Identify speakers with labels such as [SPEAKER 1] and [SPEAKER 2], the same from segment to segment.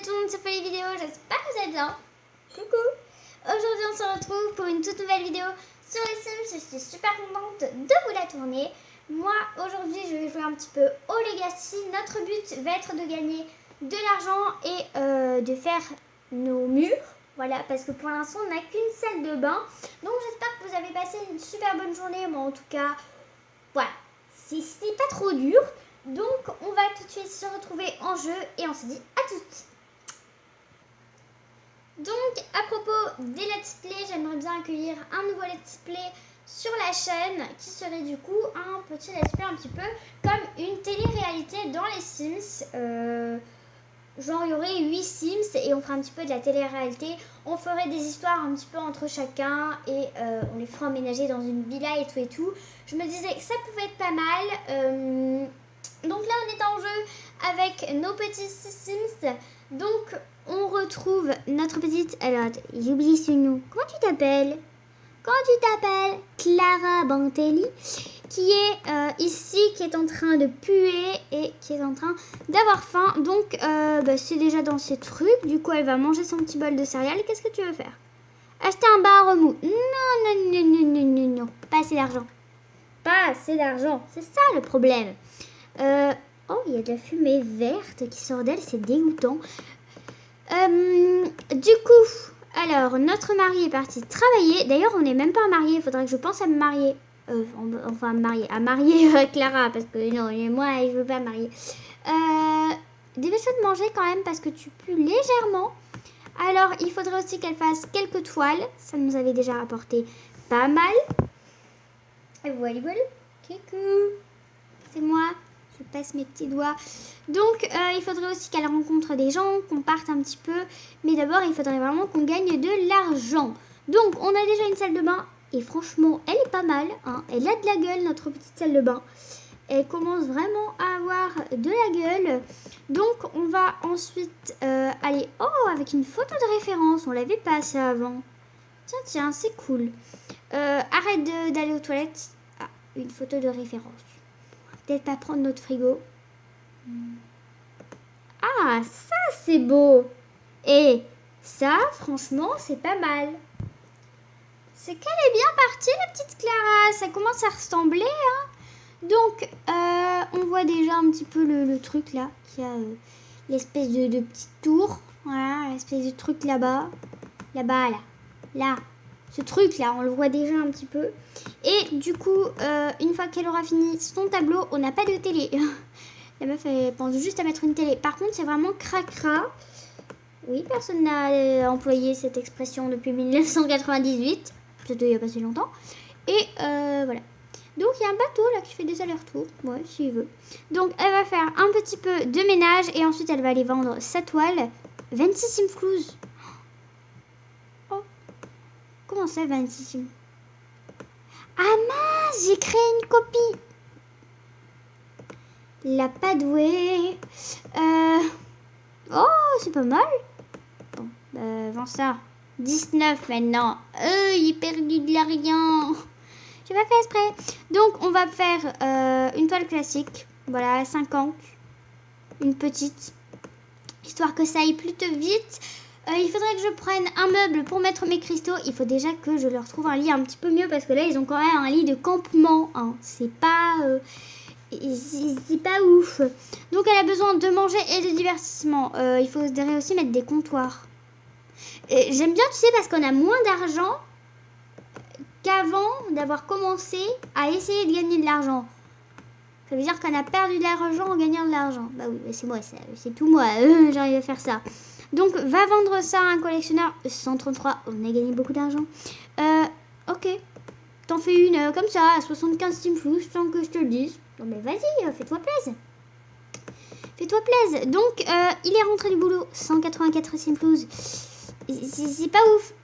[SPEAKER 1] tout le monde, c'est Folie Vidéo, j'espère que vous allez bien. Coucou. Aujourd'hui on se retrouve pour une toute nouvelle vidéo sur les Sims. Je suis super contente de vous la tourner. Moi aujourd'hui je vais jouer un petit peu au Legacy. Notre but va être de gagner de l'argent et de faire nos murs. Voilà, parce que pour l'instant on n'a qu'une salle de bain. Donc j'espère que vous avez passé une super bonne journée. Moi en tout cas, voilà, c'était pas trop dur. Donc on va tout de suite se retrouver en jeu et on se dit à toutes. Donc à propos des let's play, j'aimerais bien accueillir un nouveau let's play sur la chaîne qui serait du coup un petit let's play un petit peu comme une télé-réalité dans les Sims. Genre il y aurait 8 Sims et on ferait un petit peu de la télé-réalité. On ferait des histoires un petit peu entre chacun et on les ferait emménager dans une villa et tout. Je me disais que ça pouvait être pas mal. Donc là on est en jeu avec nos petits Sims. Donc on retrouve notre petite... Alors j'ai oublié son nom. Comment tu t'appelles? Clara Bantelli, qui est ici, qui est en train de puer et qui est en train d'avoir faim. Donc c'est déjà dans ses trucs. Du coup elle va manger son petit bol de céréales. Qu'est-ce que tu veux faire? Acheter un bar remous. Non, pas assez d'argent. Pas assez d'argent, c'est ça le problème. Oh, il y a de la fumée verte qui sort d'elle, c'est dégoûtant. Du coup, alors, notre mari est parti travailler. D'ailleurs, on n'est même pas mariés, il faudrait que je pense à me marier. À marier Clara, parce que non, moi, je veux pas marier. Dépêche-toi de manger quand même, parce que tu pues légèrement. Alors, il faudrait aussi qu'elle fasse quelques toiles. Ça nous avait déjà apporté pas mal. Et voilà. Coucou. C'est moi. Je passe mes petits doigts. Donc, il faudrait aussi qu'elle rencontre des gens, qu'on parte un petit peu. Mais d'abord, il faudrait vraiment qu'on gagne de l'argent. Donc, on a déjà une salle de bain. Et franchement, elle est pas mal. Hein. Elle a de la gueule, notre petite salle de bain. Elle commence vraiment à avoir de la gueule. Donc, on va ensuite aller... Oh, avec une photo de référence. On l'avait pas ça avant. Tiens, c'est cool. Arrête d'aller aux toilettes. Ah, une photo de référence. Peut-être pas prendre notre frigo. Ah, ça c'est beau. Et ça, franchement, c'est pas mal. C'est qu'elle est bien partie, la petite Clara. Ça commence à ressembler. Hein. Donc, on voit déjà un petit peu le truc là. Qui a l'espèce de petite tour. Voilà, l'espèce de truc là-bas. Là-bas, là. Ce truc là, on le voit déjà un petit peu. Et du coup, une fois qu'elle aura fini son tableau, on n'a pas de télé. La meuf, elle pense juste à mettre une télé. Par contre, c'est vraiment cracra. Oui, personne n'a employé cette expression depuis 1998. C'était il n'y a pas si longtemps. Et voilà. Donc, il y a un bateau là qui fait des allers-retours. Ouais, s'il veut. Donc, elle va faire un petit peu de ménage. Et ensuite, elle va aller vendre sa toile. 26 simflouz. Comment ça, 26? Ah mince, j'ai créé une copie. La Padouée. Oh, c'est pas mal. Bon, vends ça. 19 maintenant. J'ai perdu de l'argent. J'ai pas fait exprès. Donc, on va faire une toile classique. Voilà, 50. Une petite. Histoire que ça aille plutôt vite. Il faudrait que je prenne un meuble pour mettre mes cristaux. Il faut déjà que je leur trouve un lit un petit peu mieux. Parce que là, ils ont quand même un lit de campement. Hein. C'est pas ouf. Donc, elle a besoin de manger et de divertissement. Il faudrait aussi mettre des comptoirs. J'aime bien, tu sais, parce qu'on a moins d'argent qu'avant d'avoir commencé à essayer de gagner de l'argent. Ça veut dire qu'on a perdu de l'argent en gagnant de l'argent. Bah oui, c'est moi, c'est tout moi. J'arrive à faire ça. Donc, va vendre ça à un collectionneur. 133, on a gagné beaucoup d'argent. Ok. T'en fais une comme ça, à 75 simflouz, sans que je te le dise. Non mais vas-y, fais-toi plaisir. Fais-toi plaisir. Donc, il est rentré du boulot. 184 simflouz. C'est pas ouf.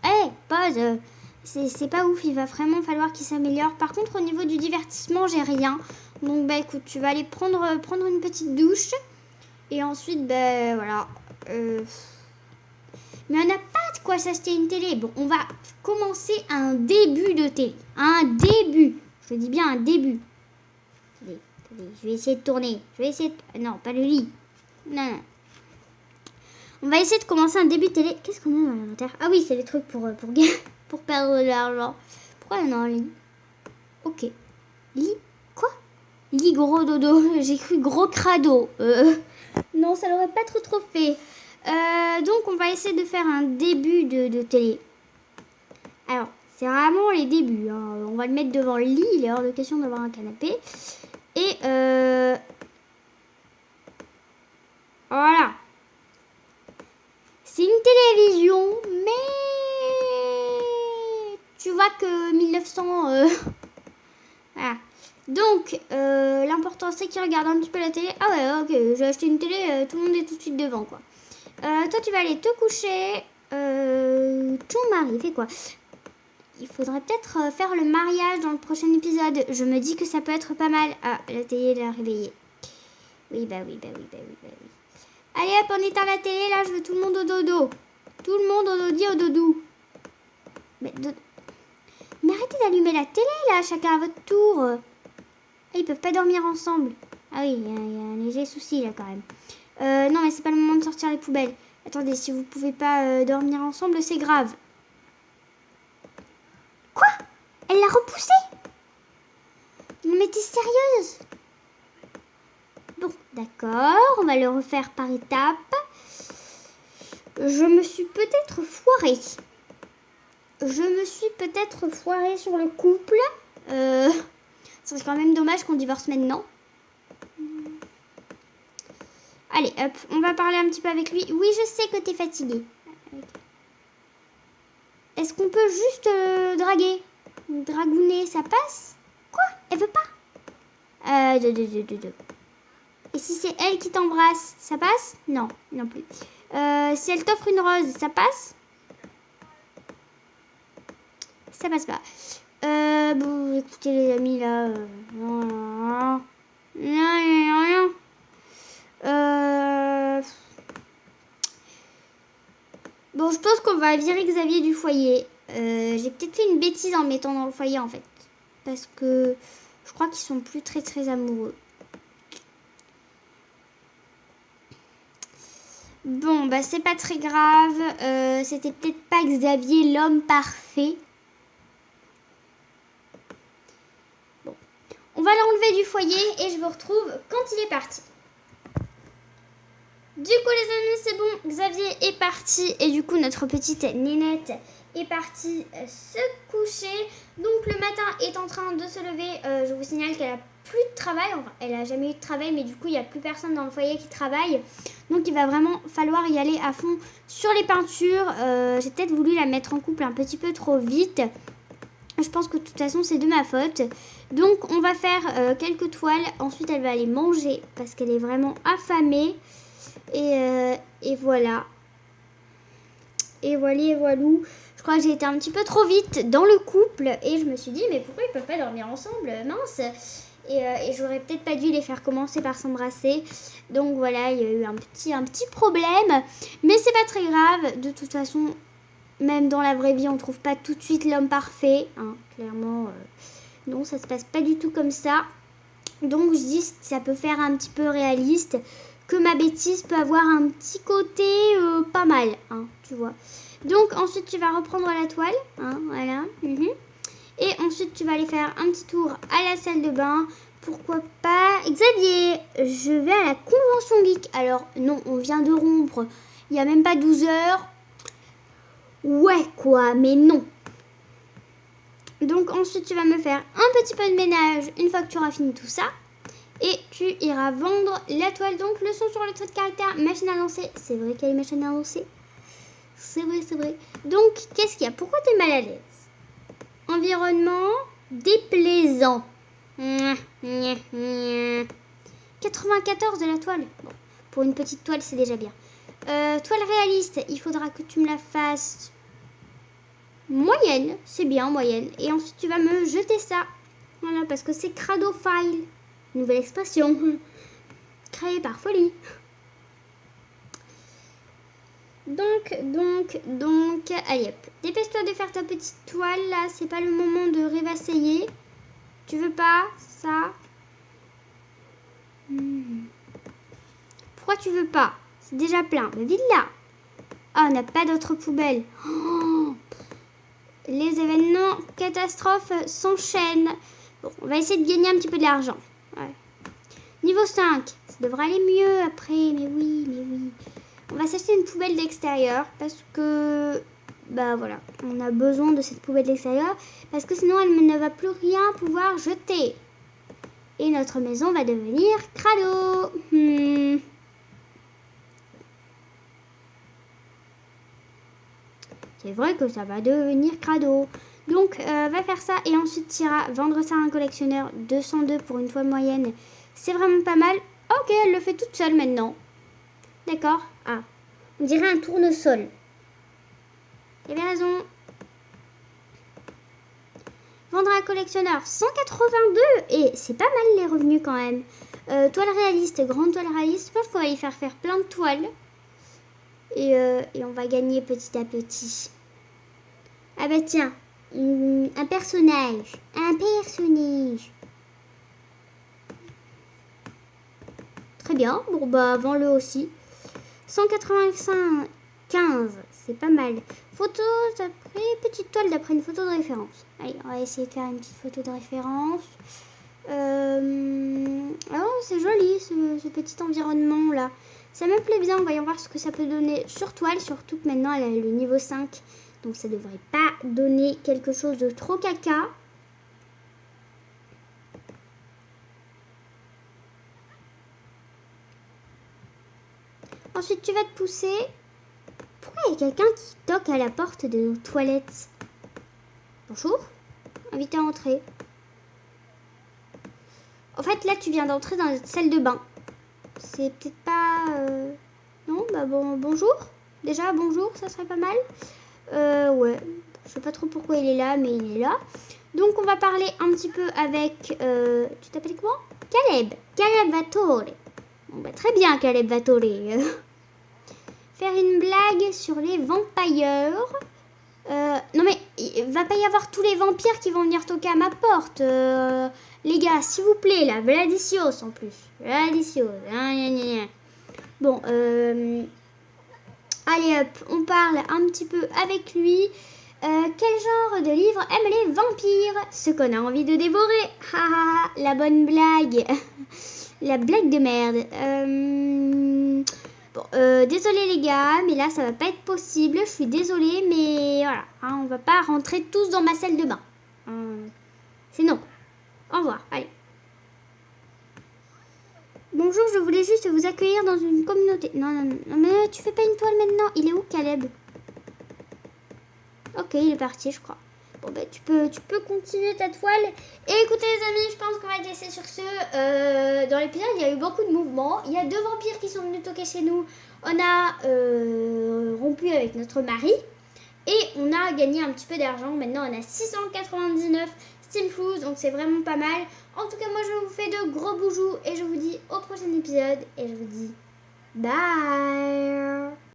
[SPEAKER 1] Pause. C'est pas ouf, il va vraiment falloir qu'il s'améliore. Par contre, au niveau du divertissement, j'ai rien. Donc, écoute, tu vas aller prendre une petite douche. Et ensuite, voilà. Mais on n'a pas de quoi s'acheter une télé. Bon, on va commencer un début de télé. Un début. Je dis bien un début. Attendez, je vais essayer de tourner. Non, pas le lit. Non. On va essayer de commencer un début de télé. Qu'est-ce qu'on a dans l'inventaire? Ah oui, c'est les trucs pour perdre de l'argent. Pourquoi il y en a un lit? Ok. Lit? Quoi? Lit gros dodo. J'ai cru gros crado. Non, ça l'aurait pas trop fait. Donc, on va essayer de faire un début de télé. Alors, c'est vraiment les débuts. Hein. On va le mettre devant le lit. Il est hors de question d'avoir un canapé. Et voilà. C'est une télévision, mais tu vois que 1900... Voilà. Donc, l'important c'est qu'il regarde un petit peu la télé. Ah ouais, ok, j'ai acheté une télé, tout le monde est tout de suite devant, quoi. Toi, tu vas aller te coucher. Ton mari fait quoi? Il faudrait peut-être faire le mariage dans le prochain épisode. Je me dis que ça peut être pas mal. Ah, la télé l'a réveillée. Oui, bah oui. Allez hop, on éteint la télé, là, je veux tout le monde au dodo. Tout le monde au dodou. Mais arrêtez d'allumer la télé, là, chacun à votre tour. Ils peuvent pas dormir ensemble. Ah oui, il y a un léger souci, là, quand même. Non, mais c'est pas le moment de sortir les poubelles. Attendez, si vous pouvez pas dormir ensemble, c'est grave. Quoi? Elle l'a repoussé? Non, mais t'es sérieuse? Bon, d'accord, on va le refaire par étapes. Je me suis peut-être foirée. Sur le couple. C'est quand même dommage qu'on divorce maintenant. Allez, hop, on va parler un petit peu avec lui. Oui, je sais que t'es fatiguée. Est-ce qu'on peut juste draguer? Dragouner, ça passe? Quoi? Elle veut pas? Et si c'est elle qui t'embrasse, ça passe? Non, non plus. Si elle t'offre une rose, ça passe? Ça passe pas. Bon, écoutez les amis, là... Bon, je pense qu'on va virer Xavier du foyer. J'ai peut-être fait une bêtise en le mettant dans le foyer, en fait. Parce que je crois qu'ils sont plus très très amoureux. Bon, bah c'est pas très grave. C'était peut-être pas Xavier l'homme parfait. Bon. On va l'enlever du foyer et je vous retrouve quand il est parti. Du coup les amis, c'est bon, Xavier est parti et du coup notre petite Ninette est partie se coucher. Donc le matin est en train de se lever. Je vous signale qu'elle a plus de travail. Enfin, elle a jamais eu de travail, mais du coup il n'y a plus personne dans le foyer qui travaille. Donc il va vraiment falloir y aller à fond sur les peintures. J'ai peut-être voulu la mettre en couple un petit peu trop vite. Je pense que de toute façon c'est de ma faute. Donc on va faire quelques toiles. Ensuite elle va aller manger parce qu'elle est vraiment affamée. Et voilà. Et voilou. Je crois que j'ai été un petit peu trop vite dans le couple. Et je me suis dit, mais pourquoi ils peuvent pas dormir ensemble? Mince. Et j'aurais peut-être pas dû les faire commencer par s'embrasser. Donc voilà, il y a eu un petit problème. Mais c'est pas très grave. De toute façon, même dans la vraie vie, on trouve pas tout de suite l'homme parfait. Hein, clairement, non, ça se passe pas du tout comme ça. Donc je dis que ça peut faire un petit peu réaliste. Que ma bêtise peut avoir un petit côté pas mal, hein, tu vois. Donc ensuite tu vas reprendre la toile, hein, voilà. Et ensuite tu vas aller faire un petit tour à la salle de bain. Pourquoi pas Xavier, je vais à la convention geek. Alors non, on vient de rompre, il n'y a même pas 12 heures. Ouais quoi, mais non. Donc ensuite tu vas me faire un petit peu de ménage une fois que tu auras fini tout ça. Et tu iras vendre la toile. Donc, leçon sur le trait de caractère, machine à lancer. C'est vrai qu'il y a une machine à lancer. C'est vrai. Donc, qu'est-ce qu'il y a? Pourquoi tu es mal à l'aise? Environnement déplaisant. 94 de la toile. Bon, pour une petite toile, c'est déjà bien. Toile réaliste, il faudra que tu me la fasses moyenne. C'est bien, moyenne. Et ensuite, tu vas me jeter ça. Voilà, parce que c'est Cradophile. Nouvelle expression. Créée par folie. Donc, allez hop. Dépêche-toi de faire ta petite toile là. C'est pas le moment de rêvasseiller. Tu veux pas ça? Pourquoi tu veux pas? C'est déjà plein. Mais vide là. Ah, on n'a pas d'autres poubelles. Oh, les événements catastrophes s'enchaînent. Bon, on va essayer de gagner un petit peu de l'argent. Ouais. Niveau 5, ça devrait aller mieux après. Mais oui, mais oui. On va s'acheter une poubelle d'extérieur parce que... Bah voilà, on a besoin de cette poubelle d'extérieur parce que sinon elle ne va plus rien pouvoir jeter. Et notre maison va devenir crado. C'est vrai que ça va devenir crado. Donc, va faire ça et ensuite tu iras vendre ça à un collectionneur. 202 pour une fois moyenne. C'est vraiment pas mal. Ok, elle le fait toute seule maintenant. D'accord. Ah, on dirait un tournesol. Il avait raison. Vendre à un collectionneur. 182. Et c'est pas mal les revenus quand même. Toile réaliste, grande toile réaliste. Je pense qu'on va y faire plein de toiles. Et on va gagner petit à petit. Ah bah tiens, un personnage. Un personnage. Très bien. Bon bah vends-le aussi. 185, 15. C'est pas mal. Photo d'après, petite toile d'après une photo de référence. Allez, on va essayer de faire une petite photo de référence. Oh, c'est joli ce petit environnement là. Ça me plaît bien, voyons voir ce que ça peut donner sur toile, surtout que maintenant elle a le niveau 5. Donc ça devrait pas donner quelque chose de trop caca. Ensuite tu vas te pousser. Pourquoi il y a quelqu'un qui toque à la porte de nos toilettes? Bonjour, invité à entrer. En fait là tu viens d'entrer dans la salle de bain. C'est peut-être pas... Non, bah bon, bonjour. Déjà, bonjour, ça serait pas mal. Ouais, je sais pas trop pourquoi il est là, mais il est là. Donc, on va parler un petit peu avec... tu t'appelles comment? Caleb. Caleb Vatore. Bon, bah très bien, Caleb Vatore. Faire une blague sur les vampires. Non mais, il va pas y avoir tous les vampires qui vont venir toquer à ma porte. Les gars, s'il vous plaît, là, Vladicios en plus. Vladicios. Bon, allez hop, on parle un petit peu avec lui. Quel genre de livre aime les vampires? Ce qu'on a envie de dévorer. Haha, la bonne blague. La blague de merde. Bon, désolé les gars, mais là ça va pas être possible. Je suis désolée, mais voilà, hein, on va pas rentrer tous dans ma salle de bain. C'est non. Au revoir, allez. Bonjour, je voulais juste vous accueillir dans une communauté. Non, mais tu fais pas une toile maintenant. Il est où, Caleb? Ok, il est parti, je crois. Bon, bah, tu peux continuer ta toile. Et écoutez, les amis, je pense qu'on va te laisser sur ce. Dans l'épisode, il y a eu beaucoup de mouvements. Il y a 2 vampires qui sont venus toquer chez nous. On a rompu avec notre mari. Et on a gagné un petit peu d'argent. Maintenant, on a 699 Steam Foods. Donc, c'est vraiment pas mal. En tout cas, moi, je vous fais de gros boujous. Et je vous dis au prochain épisode. Et je vous dis bye.